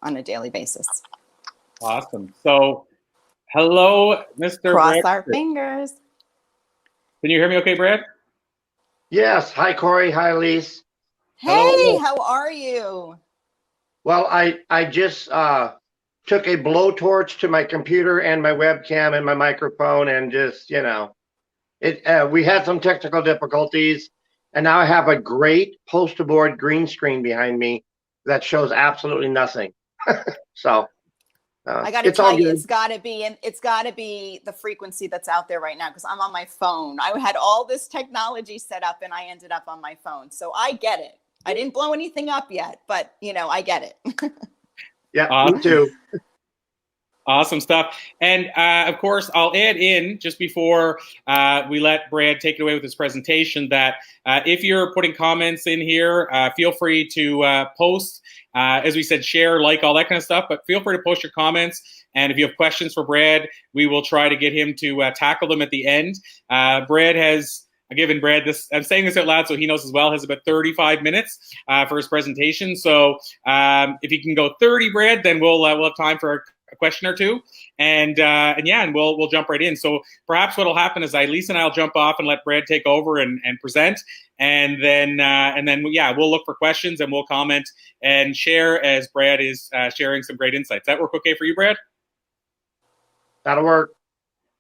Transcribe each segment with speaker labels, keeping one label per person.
Speaker 1: on a daily basis.
Speaker 2: Awesome. So, hello, Mr.
Speaker 1: Cross
Speaker 2: Brad.
Speaker 1: our fingers.
Speaker 2: Can you hear me okay, Brad?
Speaker 3: Yes. Hi, Corey. Hi, Elise.
Speaker 1: Hey, how are you?
Speaker 3: Well, I just took a blowtorch to my computer and my webcam and my microphone, and just, we had some technical difficulties, and now I have a great poster board green screen behind me that shows absolutely nothing. So
Speaker 1: I got to
Speaker 3: it's all
Speaker 1: tell you,
Speaker 3: good.
Speaker 1: it's got to be the frequency that's out there right now, because I'm on my phone. I had all this technology set up, and I ended up on my phone. So I get it. I didn't blow anything up yet, but I get it.
Speaker 3: Yeah, me too.
Speaker 2: Awesome stuff. And of course, I'll add in just before we let Brad take it away with his presentation that if you're putting comments in here, feel free to post. As we said, share, like, all that kind of stuff. But feel free to post your comments. And if you have questions for Brad, we will try to get him to tackle them at the end. Brad has given Brad this, I'm saying this out loud so he knows as well, has about 35 minutes for his presentation. So if you can go 30, Brad, then we'll have time for a question or two, and we'll jump right in. So perhaps what'll happen is Elise and I'll jump off and let Brad take over and present, and then we'll look for questions and we'll comment and share as Brad is sharing some great insights. That work okay for you, Brad?
Speaker 3: That'll work.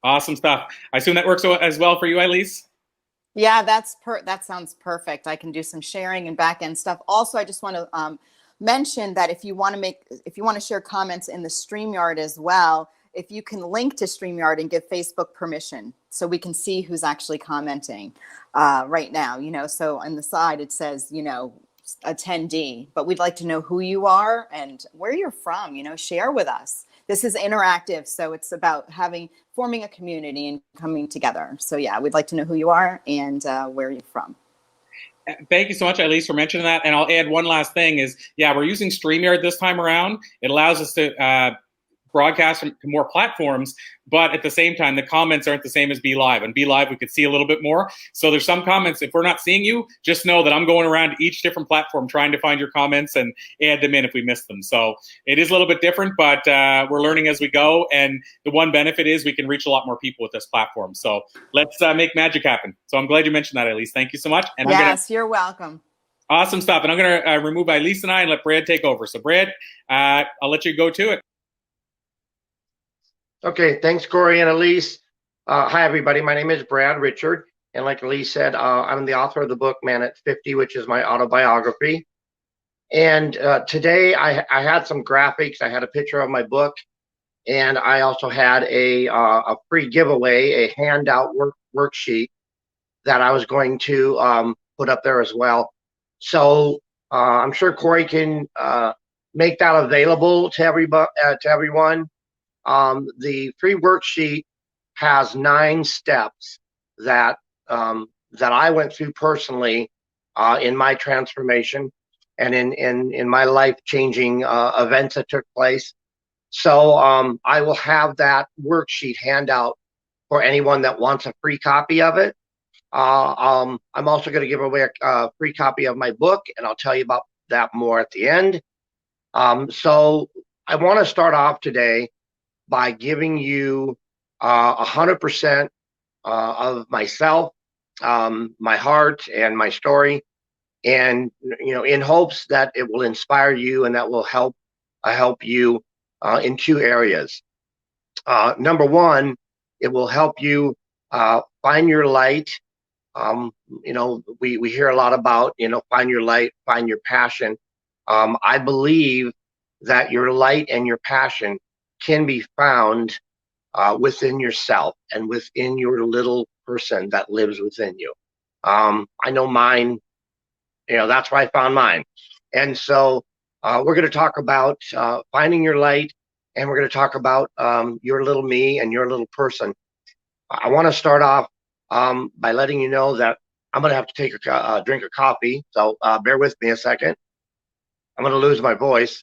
Speaker 2: Awesome stuff. I assume that works as well for you, Elise?
Speaker 1: Yeah, that sounds perfect. I can do some sharing and back end stuff. Also, I just want to mention that if you want to share comments in the StreamYard as well, if you can link to StreamYard and give Facebook permission so we can see who's actually commenting right now, so on the side it says, attendee, but we'd like to know who you are and where you're from, share with us. This is interactive, so it's about forming a community and coming together. So yeah, we'd like to know who you are and where you're from.
Speaker 2: Thank you so much, Elise, for mentioning that. And I'll add one last thing is, we're using StreamYard this time around. It allows us to broadcast to more platforms, but at the same time, the comments aren't the same as bLive. On bLive, we could see a little bit more. So there's some comments, if we're not seeing you, just know that I'm going around each different platform trying to find your comments and add them in if we miss them. So it is a little bit different, but we're learning as we go. And the one benefit is we can reach a lot more people with this platform. So let's make magic happen. So I'm glad you mentioned that, Elise. Thank you so much. And
Speaker 1: you're welcome.
Speaker 2: Awesome stuff. And I'm going to remove Elise and I and let Brad take over. So Brad, I'll let you go to it.
Speaker 3: Okay, thanks, Corey and Elise. Hi, everybody. My name is Brad Richard, and like Elise said, I'm the author of the book Man at 50, which is my autobiography. And today I had some graphics. I had a picture of my book, and I also had a free giveaway, a handout worksheet that I was going to put up there as well. So I'm sure Corey can make that available to everyone. The free worksheet has 9 steps that I went through personally in my transformation and in my life-changing events that took place. So I will have that worksheet handout for anyone that wants a free copy of it. I'm also going to give away a free copy of my book, and I'll tell you about that more at the end. So I want to start off today by giving you 100% of myself, my heart, and my story, and in hopes that it will inspire you and that will help you in 2 areas. Number 1, it will help you find your light. We hear a lot about find your light, find your passion. I believe that your light and your passion can be found within yourself and within your little person that lives within you. I know mine, that's where I found mine. And so we're going to talk about finding your light, and we're going to talk about your little me and your little person. I want to start off by letting you know that I'm going to have to take a drink of coffee. So bear with me a second. I'm going to lose my voice.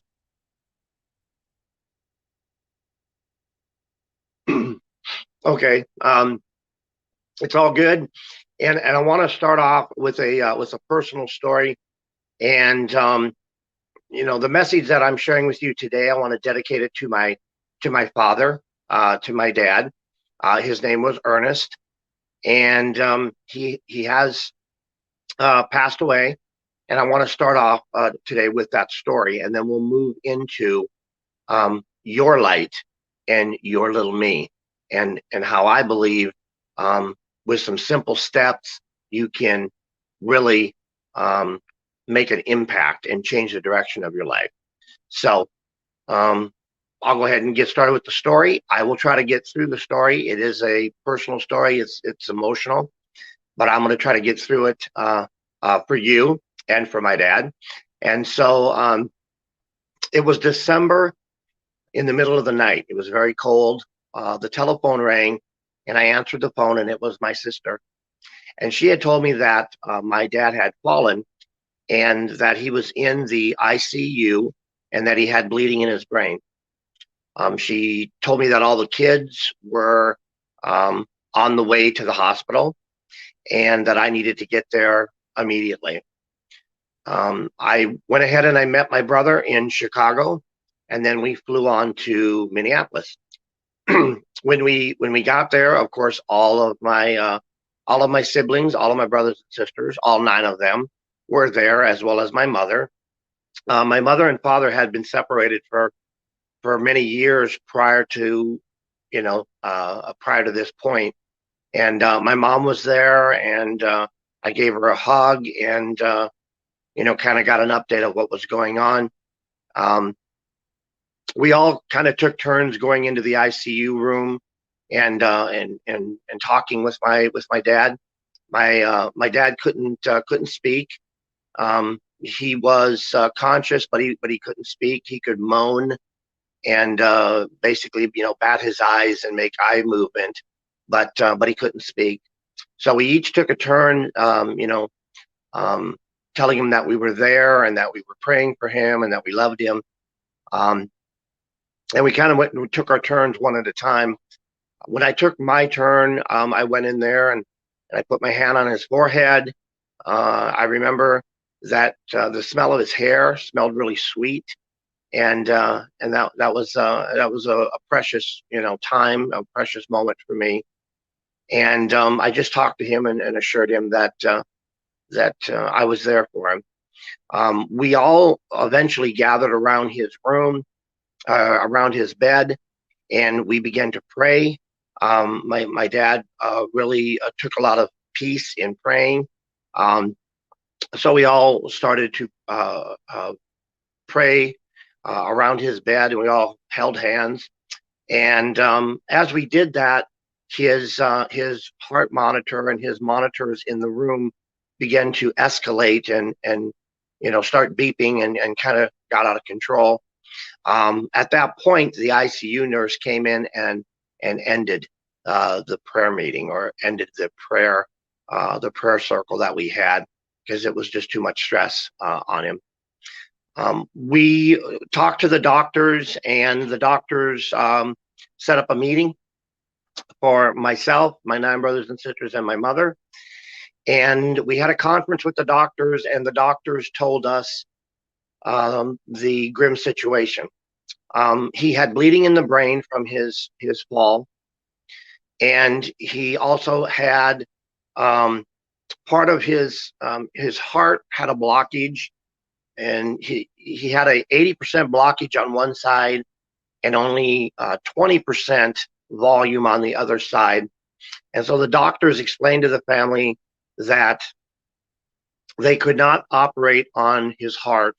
Speaker 3: Okay, it's all good, and I want to start off with a personal story, and the message that I'm sharing with you today, I want to dedicate it to my father, to my dad. His name was Ernest, and he has passed away. And I want to start off today with that story, and then we'll move into your light and your little me, and how I believe with some simple steps you can really make an impact and change the direction of your life. So I'll go ahead and get started with the story. I will try to get through the story. It is a personal story. It's emotional, but I'm going to try to get through it for you and for my dad. And so it was December in the middle of the night. It was very cold. The telephone rang, and I answered the phone, and it was my sister. And she had told me that my dad had fallen and that he was in the ICU and that he had bleeding in his brain. She told me that all the kids were on the way to the hospital and that I needed to get there immediately. I went ahead and I met my brother in Chicago, and then we flew on to Minneapolis. When we got there, of course, all of my siblings, all of my brothers and sisters, all 9 of them were there, as well as my mother. My mother and father had been separated for many years prior to this point, and my mom was there, and I gave her a hug, and kind of got an update of what was going on. We all kind of took turns going into the ICU room and talking with my dad. My dad couldn't speak. He was conscious, but he couldn't speak. He could moan and basically bat his eyes and make eye movement, but he couldn't speak. So we each took a turn, telling him that we were there and that we were praying for him and that we loved him. And we kind of went and took our turns one at a time. When I took my turn, I went in there and I put my hand on his forehead. I remember that the smell of his hair smelled really sweet, and that was a precious time, a precious moment for me. And I just talked to him and assured him that I was there for him. We all eventually gathered around his room, around his bed, and we began to pray. My dad really took a lot of peace in praying. So we all started to pray around his bed, and we all held hands. And as we did that, his heart monitor and his monitors in the room began to escalate and start beeping and kind of got out of control. At that point, the ICU nurse came in and ended the prayer meeting, or ended the prayer circle that we had, because it was just too much stress on him. We talked to the doctors, and the doctors set up a meeting for myself, my 9 brothers and sisters, and my mother. And we had a conference with the doctors, and the doctors told us the grim situation. He had bleeding in the brain from his fall, and he also had part of his heart had a blockage, and he had a 80% blockage on one side and only 20% volume on the other side. And so the doctors explained to the family that they could not operate on his heart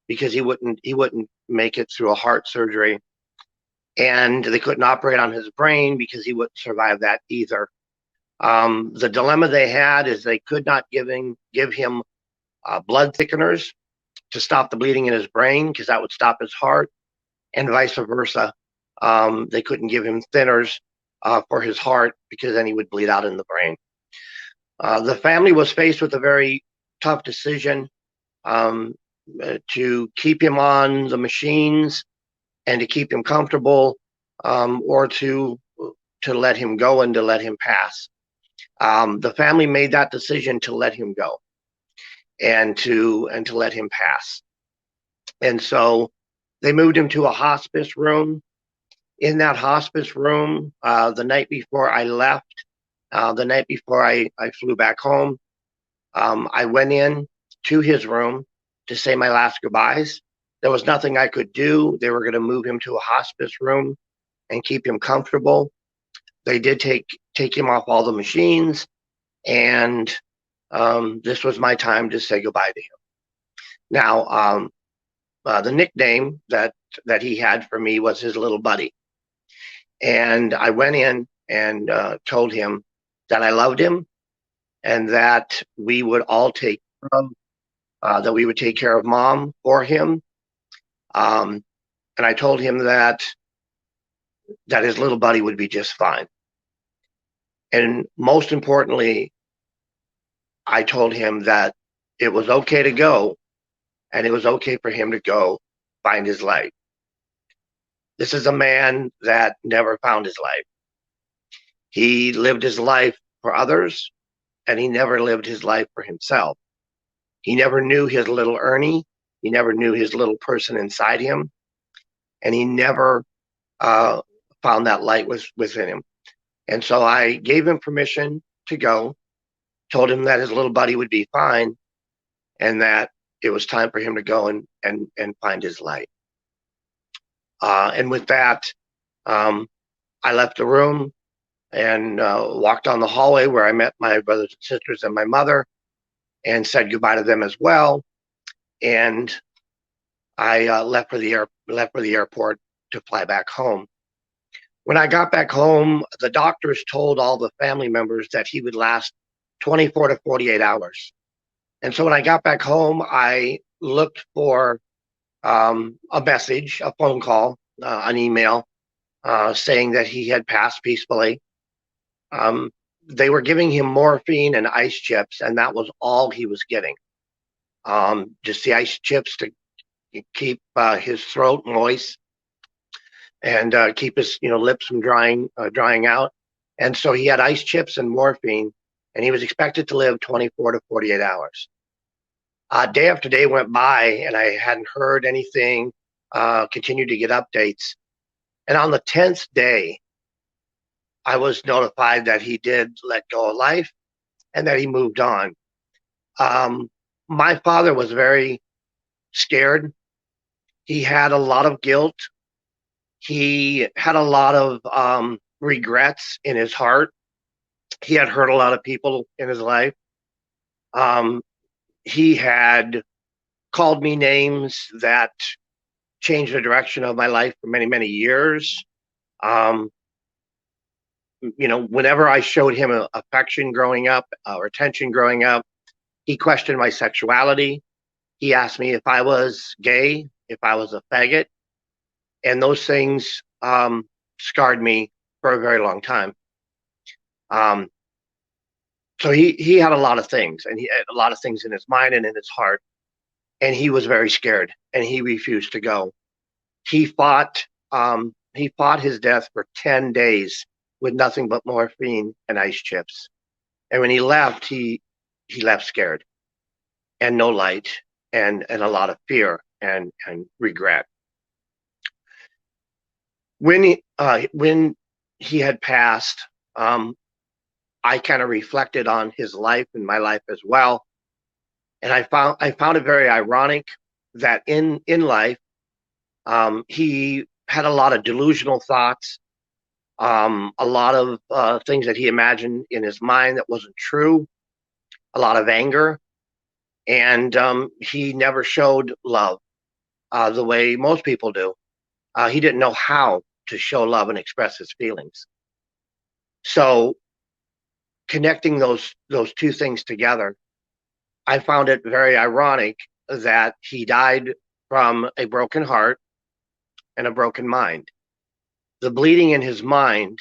Speaker 3: because he wouldn't make it through a heart surgery, and they couldn't operate on his brain because he wouldn't survive that either. The dilemma they had is they could not give him blood thickeners to stop the bleeding in his brain, because that would stop his heart, and vice versa. They couldn't give him thinners for his heart, because then he would bleed out in the brain. The family was faced with a very tough decision to keep him on the machines and to keep him comfortable, or to let him go and to let him pass. The family made that decision to let him go and to let him pass. And so they moved him to a hospice room. In that hospice room, the night before I left, the night before I flew back home, I went in to his room to say my last goodbyes. There was nothing I could do. They were going to move him to a hospice room and keep him comfortable. They did take him off all the machines, and this was my time to say goodbye to him. Now, the nickname that he had for me was his little buddy, and I went in and told him that I loved him and that we would all take care of, that we would take care of mom for him, and I told him that his little buddy would be just fine. And most importantly, I told him that it was okay to go, and it was okay for him to go find his life. This is a man that never found his life. He lived his life for others, and he never lived his life for himself. He never knew his little Ernie. He never knew his little person inside him, and he never found that light was within him. And so I gave him permission to go, told him that his little buddy would be fine, and that it was time for him to go and find his light. And with that, I left the room and walked down the hallway where I met my brothers and sisters and my mother and said goodbye to them as well. And I left for the airport to fly back home. When I got back home, the doctors told all the family members that he would last 24 to 48 hours. And so when I got back home, I looked for a message, a phone call, an email saying that he had passed peacefully. They were giving him morphine and ice chips, and that was all he was getting. Just the ice chips to keep his throat moist and keep his lips from drying out. And so he had ice chips and morphine, and he was expected to live 24 to 48 hours. Day after day went by, and I hadn't heard anything, continued to get updates. And on the 10th day, I was notified that he did let go of life and that he moved on. My father was very scared. He had a lot of guilt. He had a lot of regrets in his heart. He had hurt a lot of people in his life. He had called me names that changed the direction of my life for many, many years. Whenever I showed him affection growing up or attention growing up, he questioned my sexuality. He asked me if I was gay, if I was a faggot, and those things scarred me for a very long time. So he had a lot of things, and he had a lot of things in his mind and in his heart, and he was very scared, and he refused to go. He fought his death for 10 days with nothing but morphine and ice chips. And when he left, he left scared and no light and a lot of fear and regret. When he had passed, I kind of reflected on his life and my life as well. And I found it very ironic that in life, he had a lot of delusional thoughts, a lot of things that he imagined in his mind that wasn't true, a lot of anger, and he never showed love the way most people do. He didn't know how to show love and express his feelings. So connecting those two things together, I found it very ironic that he died from a broken heart and a broken mind. The bleeding in his mind,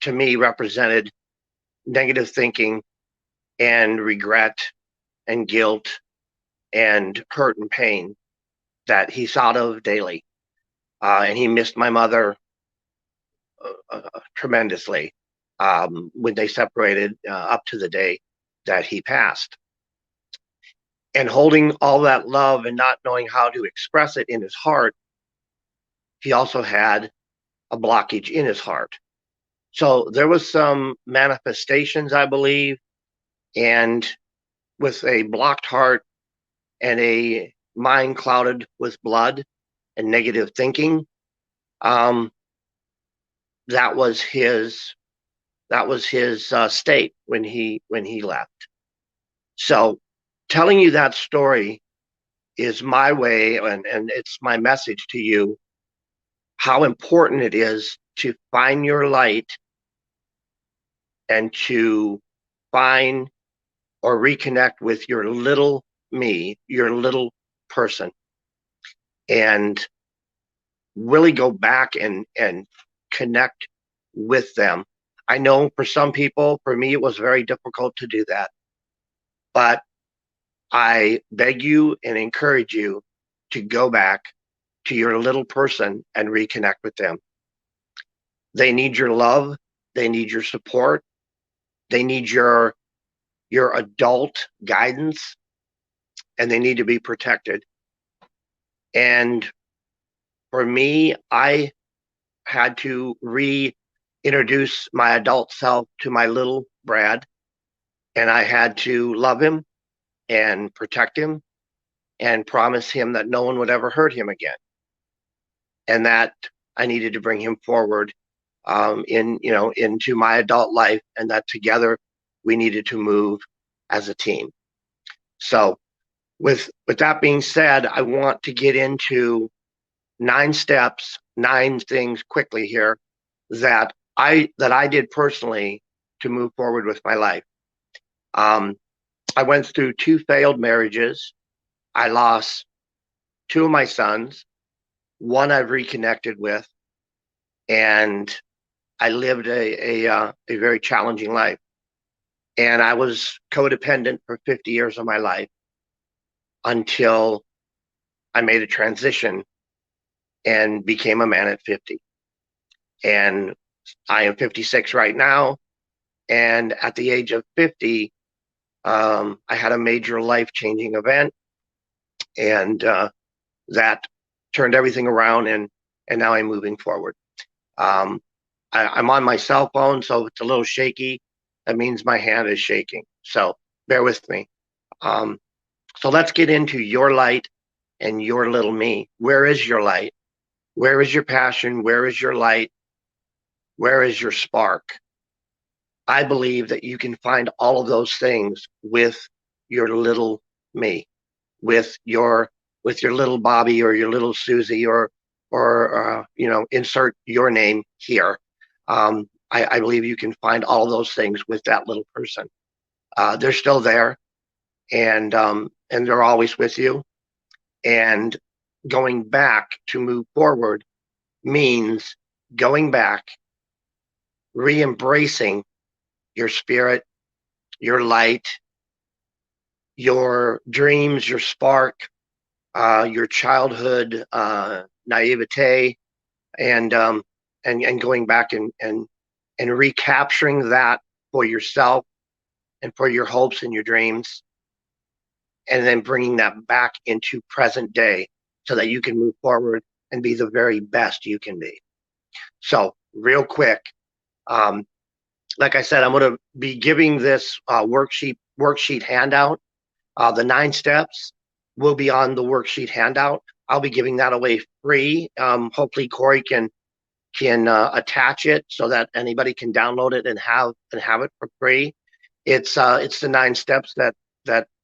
Speaker 3: to me, represented negative thinking and regret and guilt and hurt and pain that he thought of daily. And he missed my mother tremendously when they separated up to the day that he passed. and holding all that love and not knowing how to express it in his heart, he also had a blockage in his heart. So there was some manifestations, I believe, and with a blocked heart and a mind clouded with blood and negative thinking, that was his state when he left. So telling you that story is my way, and it's my message to you, how important it is to find your light and to find or reconnect with your little me, your little person, and really go back and connect with them. I know for some people, for me, it was very difficult to do that. But I beg you and encourage you to go back to your little person and reconnect with them. They need your love. They need your support. They need your adult guidance, and they need to be protected. And for me, I had to reintroduce my adult self to my little Brad, and I had to love him and protect him and promise him that no one would ever hurt him again, and that I needed to bring him forward into my adult life, and that together we needed to move as a team. So with that being said, I want to get into 9 steps, 9 things quickly here that I did personally to move forward with my life. I went through 2 failed marriages. I lost 2 of my sons. 1 I've reconnected with, and I lived a very challenging life. And I was codependent for 50 years of my life until I made a transition and became a man at 50. And I am 56 right now. And at the age of 50, I had a major life-changing event, and that turned everything around, and now I'm moving forward. I'm on my cell phone, so it's a little shaky. That means my hand is shaking. So bear with me. So let's get into your light and your little me. Where is your light? Where is your passion? Where is your light? Where is your spark? I believe that you can find all of those things with your little me, with your little Bobby or your little Susie, or insert your name here. I believe you can find all of those things with that little person. They're still there, and they're always with you. And going back to move forward means going back, re-embracing your spirit, your light, your dreams, your spark, your childhood naivete, and going back and recapturing that for yourself and for your hopes and your dreams, and then bringing that back into present day so that you can move forward and be the very best you can be. So real quick, like I said, I'm going to be giving this worksheet handout. The 9 steps will be on the worksheet handout. I'll be giving that away free. Hopefully Corey can attach it so that anybody can download it and have it for free. It's the 9 steps that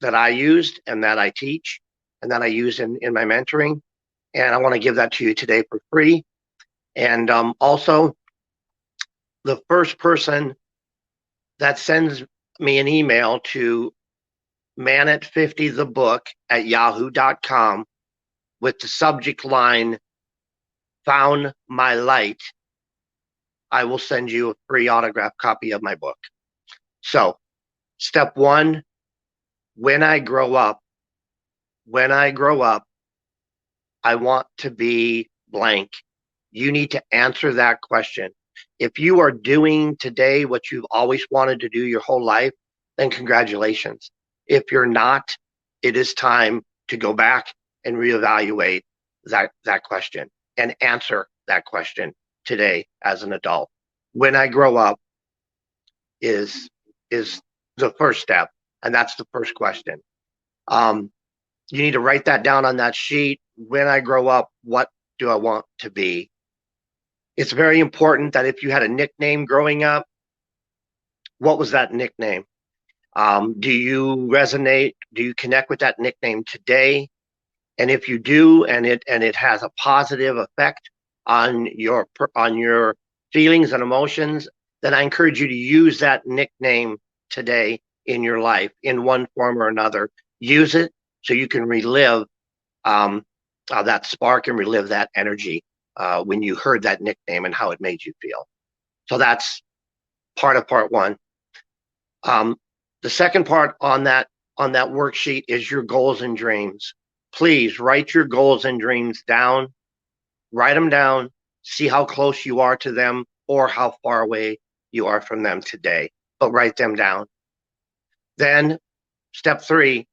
Speaker 3: I used and that I teach and that I use in my mentoring, and I want to give that to you today for free. And also, the first person that sends me an email to manat50thebook@yahoo.com with the subject line "Found My Light," I will send you a free autographed copy of my book. So, step 1, when I grow up, I want to be blank. You need to answer that question. If you are doing today what you've always wanted to do your whole life, then congratulations. If you're not, it is time to go back and reevaluate that question and answer that question today as an adult. When I grow up is the first step, and that's the first question. You need to write that down on that sheet. When I grow up, what do I want to be? It's very important that if you had a nickname growing up, what was that nickname? Do you resonate? Do you connect with that nickname today? And if you do, and it has a positive effect on your feelings and emotions, then I encourage you to use that nickname today in your life in one form or another. Use it so you can relive that spark and relive that energy when you heard that nickname and how it made you feel. So that's part of part one. The second part on that worksheet is your goals and dreams. Please write your goals and dreams down. Write them down. See how close you are to them or how far away you are from them today. But write them down. Then step 3,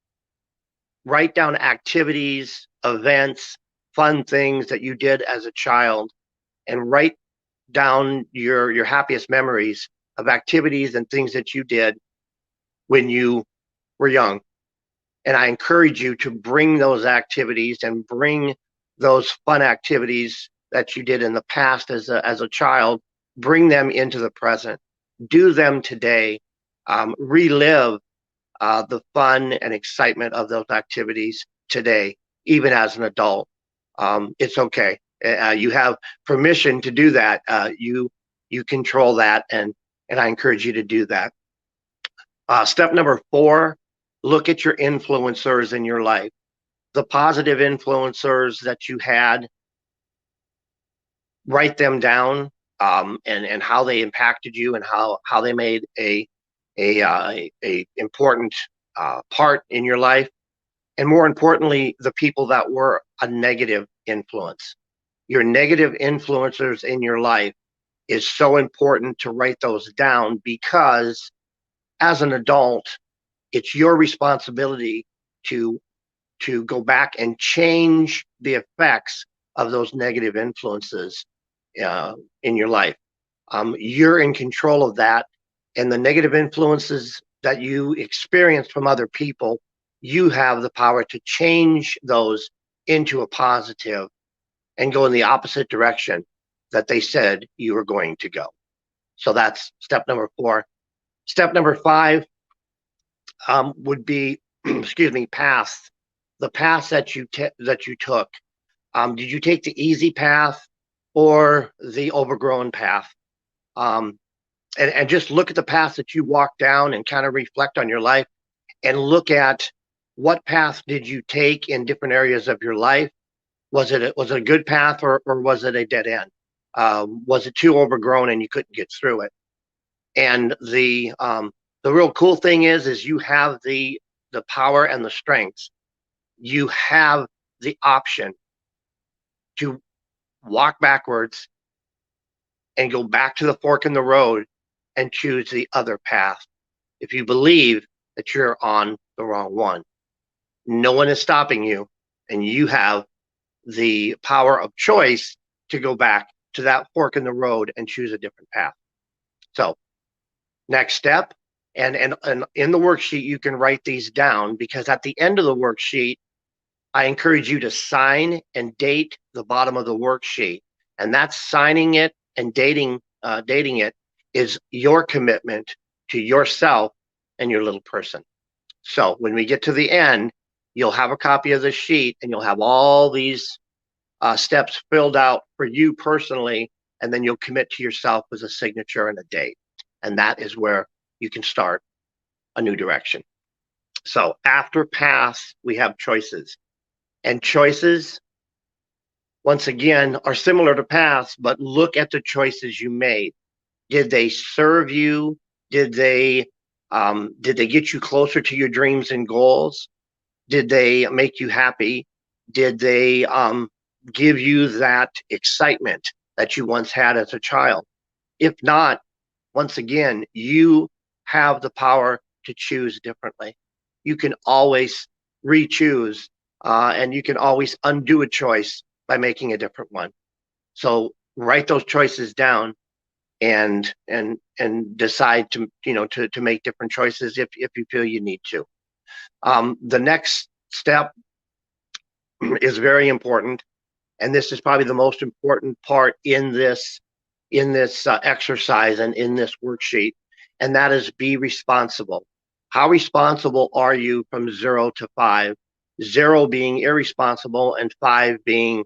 Speaker 3: write down activities, events, fun things that you did as a child, and write down your happiest memories of activities and things that you did when you were young. And I encourage you to bring those activities and bring those fun activities that you did in the past as a child, bring them into the present. Do them today. Relive the fun and excitement of those activities today, even as an adult. It's okay. You have permission to do that. You control that, and I encourage you to do that. Step number 4, look at your influencers in your life, the positive influencers that you had. Write them down, and how they impacted you and how they made a important part in your life. And more importantly, the people that were a negative influence. Your negative influencers in your life is so important to write those down, because as an adult, it's your responsibility to go back and change the effects of those negative influences in your life. You're in control of that, and the negative influences that you experience from other people, you have the power to change those into a positive and go in the opposite direction that they said you were going to go. So that's step number 4. Step number 5 would be, excuse me, path. The path that you took. Did you take the easy path or the overgrown path? And just look at the path that you walked down and kind of reflect on your life and look at what path did you take in different areas of your life. Was it a good path, or was it a dead end? Was it too overgrown and you couldn't get through it? And the real cool thing is you have the power and the strength. You have the option to walk backwards and go back to the fork in the road and choose the other path if you believe that you're on the wrong one. No one is stopping you, and you have the power of choice to go back to that fork in the road and choose a different path. So next step, and in the worksheet you can write these down, because at the end of the worksheet I encourage you to sign and date the bottom of the worksheet, and that's signing it and dating it is your commitment to yourself and your little person. So when we get to the end, you'll have a copy of the sheet and you'll have all these steps filled out for you personally, and then you'll commit to yourself with a signature and a date. And that is where you can start a new direction. So after paths, we have choices. And choices, once again, are similar to paths, but look at the choices you made. Did they serve you? Did they get you closer to your dreams and goals? Did they make you happy? Did they give you that excitement that you once had as a child? If not, once again, you have the power to choose differently. You can always re-choose, and you can always undo a choice by making a different one. So write those choices down and decide to, to make different choices if you feel you need to. The next step is very important, and this is probably the most important part in this exercise and in this worksheet, and that is be responsible. How responsible are you from 0 to 5? 0 being irresponsible and 5 being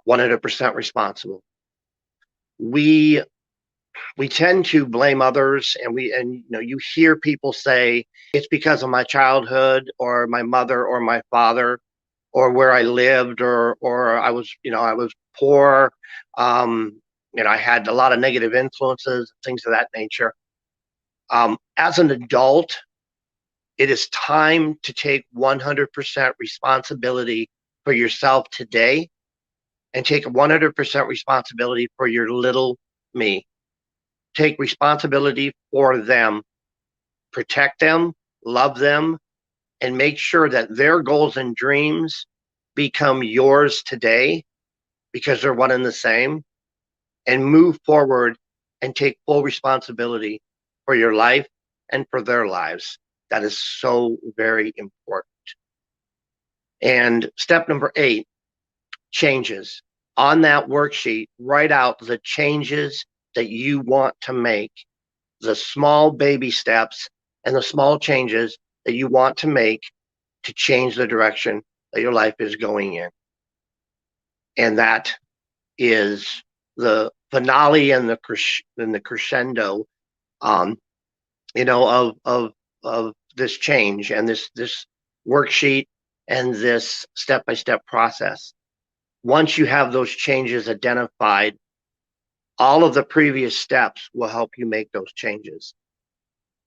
Speaker 3: 100% responsible. We tend to blame others, and you hear people say it's because of my childhood or my mother or my father or where I lived or I was poor. I had a lot of negative influences, things of that nature. As an adult, it is time to take 100% responsibility for yourself today and take 100% responsibility for your little me. Take responsibility for them, protect them, love them, and make sure that their goals and dreams become yours today because they're one and the same, and move forward and take full responsibility for your life and for their lives. That is so very important. And step number 8, changes. On that worksheet, write out the changes that you want to make, the small baby steps and the small changes that you want to make to change the direction that your life is going in. And that is the finale and the crescendo, of this change and this worksheet and this step-by-step process. Once you have those changes identified, all of the previous steps will help you make those changes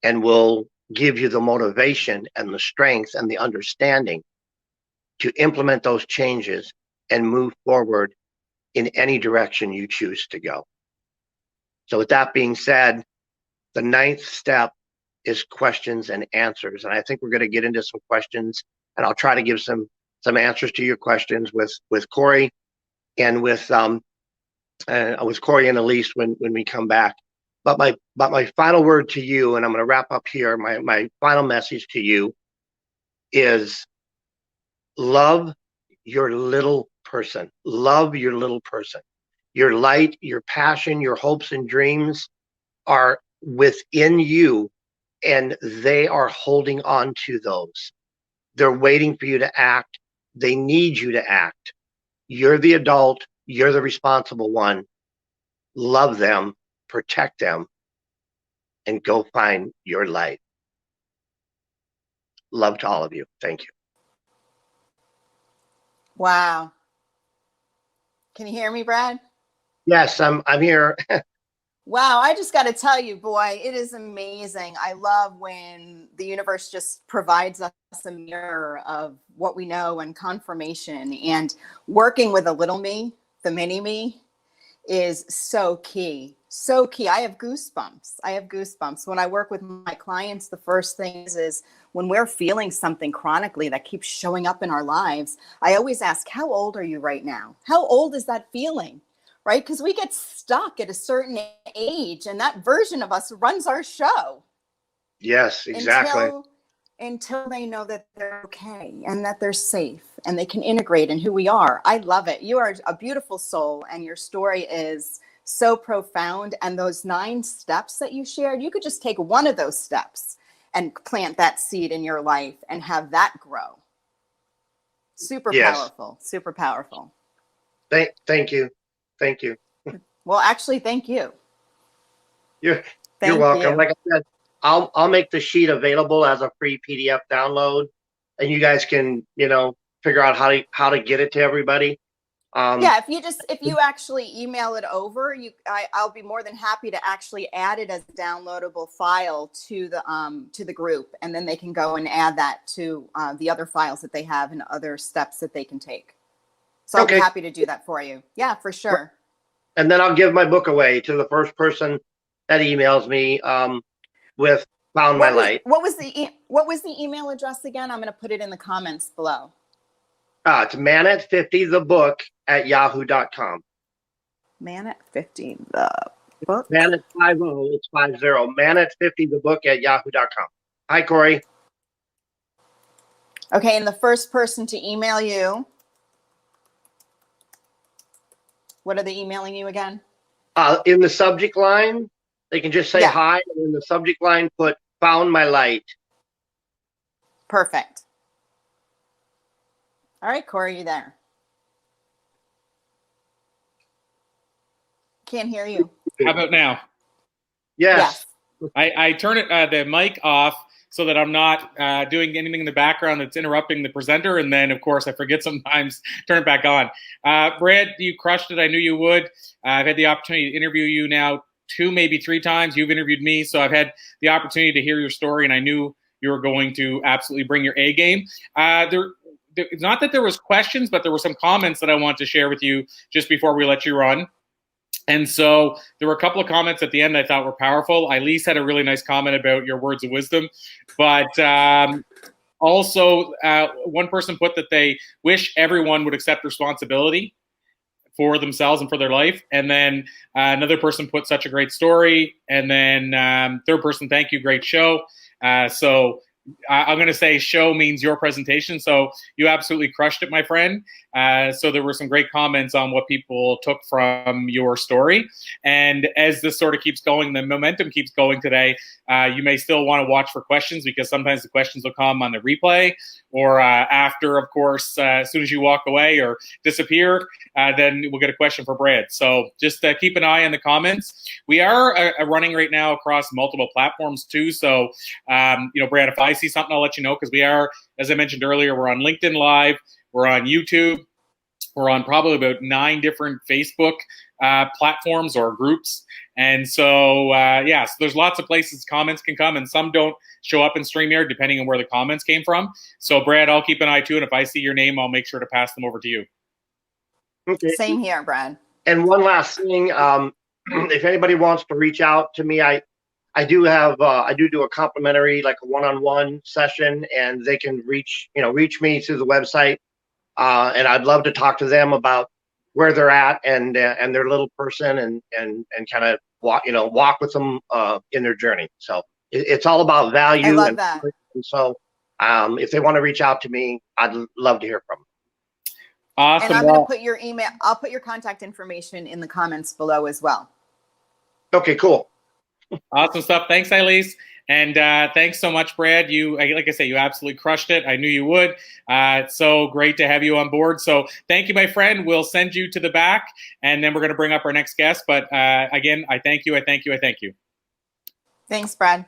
Speaker 3: and will give you the motivation and the strength and the understanding to implement those changes and move forward in any direction you choose to go. So with that being said, the 9th step is questions and answers. And I think we're going to get into some questions, and I'll try to give some answers to your questions with Corey and with Corey and Elise when we come back. But my final word to you, and I'm going to wrap up here, my final message to you is love your little person. Love your little person. Your light, your passion, your hopes and dreams are within you, and they are holding on to those. They're waiting for you to act. They need you to act. You're the adult. You're the responsible one. Love them, protect them, and go find your light. Love to all of you. Thank you.
Speaker 1: Wow. Can you hear me, Brad?
Speaker 3: Yes, I'm here.
Speaker 1: Wow, I just got to tell you, boy, it is amazing. I love when the universe just provides us a mirror of what we know and confirmation. And working with a little me, the mini me, is so key. So key. I have goosebumps. When I work with my clients, the first thing is when we're feeling something chronically that keeps showing up in our lives, I always ask, how old are you right now? How old is that feeling? Right? Because we get stuck at a certain age, and that version of us runs our show.
Speaker 3: Yes, exactly.
Speaker 1: Until they know that they're okay and that they're safe and they can integrate in who we are. I love it. You are a beautiful soul, and your story is so profound. And those 9 steps that you shared, you could just take one of those steps and plant that seed in your life and have that grow. Super powerful, super powerful.
Speaker 3: Thank you. Thank you.
Speaker 1: Well, actually, thank you.
Speaker 3: You're welcome. Like I said, I'll make the sheet available as a free PDF download, and you guys can, figure out how to get it to everybody.
Speaker 1: Yeah, if you actually email it over, I'll be more than happy to actually add it as a downloadable file to the group, and then they can go and add that to the other files that they have and other steps that they can take. So I'll be happy to do that for you. Yeah, for sure.
Speaker 3: And then I'll give my book away to the first person that emails me with Found my light.
Speaker 1: What was the email address again? I'm going to put it in the comments below.
Speaker 3: It's manat50thebook@yahoo.com.
Speaker 1: Manat50 the book.
Speaker 3: Manat 50, it's 50. Manat50thebook@yahoo.com. Hi, Corey.
Speaker 1: Okay, and the first person to email you, what are they emailing you again?
Speaker 3: In the subject line, they can just say
Speaker 1: Yeah.
Speaker 3: hi, and in the subject line, put "Found my light."
Speaker 1: Perfect. All right, Corey, you there? Can't hear you.
Speaker 2: How about now?
Speaker 3: Yes.
Speaker 2: I turn it the mic off so that I'm not doing anything in the background that's interrupting the presenter, and then of course I forget sometimes turn it back on. Brad, you crushed it. I knew you would. I've had the opportunity to interview you now 2, maybe 3 times. You've interviewed me, so I've had the opportunity to hear your story, and I knew you were going to absolutely bring your A game. It's not that there was questions, but there were some comments that I want to share with you just before we let you run. And so there were a couple of comments at the end I thought were powerful. Elise had a really nice comment about your words of wisdom. But also, one person put that they wish everyone would accept responsibility for themselves and for their life. And then another person put such a great story. And then third person, thank you, great show. So I'm going to say show means your presentation. So you absolutely crushed it, my friend. So there were some great comments on what people took from your story. And as this sort of keeps going, the momentum keeps going today, you may still want to watch for questions, because sometimes the questions will come on the replay or after, of course, as soon as you walk away or disappear, then we'll get a question for Brad. So just keep an eye on the comments. We are running right now across multiple platforms too. So, Brad, if I see something, I'll let you know, because we are, as I mentioned earlier, we're on LinkedIn Live, we're on YouTube, we're on probably about 9 different Facebook platforms or groups. And so, so there's lots of places comments can come, and some don't show up in StreamYard depending on where the comments came from. So, Brad, I'll keep an eye too, and if I see your name, I'll make sure to pass them over to you.
Speaker 3: Okay.
Speaker 1: Same here, Brad.
Speaker 3: And one last thing, if anybody wants to reach out to me, I do have I do a complimentary, like a one-on-one session, and they can reach me through the website, and I'd love to talk to them about where they're at and their little person, and kind of walk with them in their journey. So it's all about value.
Speaker 1: I love that.
Speaker 3: And so if they want to reach out to me, I'd love to hear from them.
Speaker 2: Awesome.
Speaker 1: And I'm going to put your email, I'll put your contact information in the comments below as well.
Speaker 3: Okay, cool.
Speaker 2: Awesome stuff. Thanks, Elise. And thanks so much, Brad. Like I say, you absolutely crushed it. I knew you would. It's so great to have you on board. So thank you, my friend. We'll send you to the back, and then we're going to bring up our next guest. But again, I thank you. I thank you. I thank you.
Speaker 1: Thanks, Brad.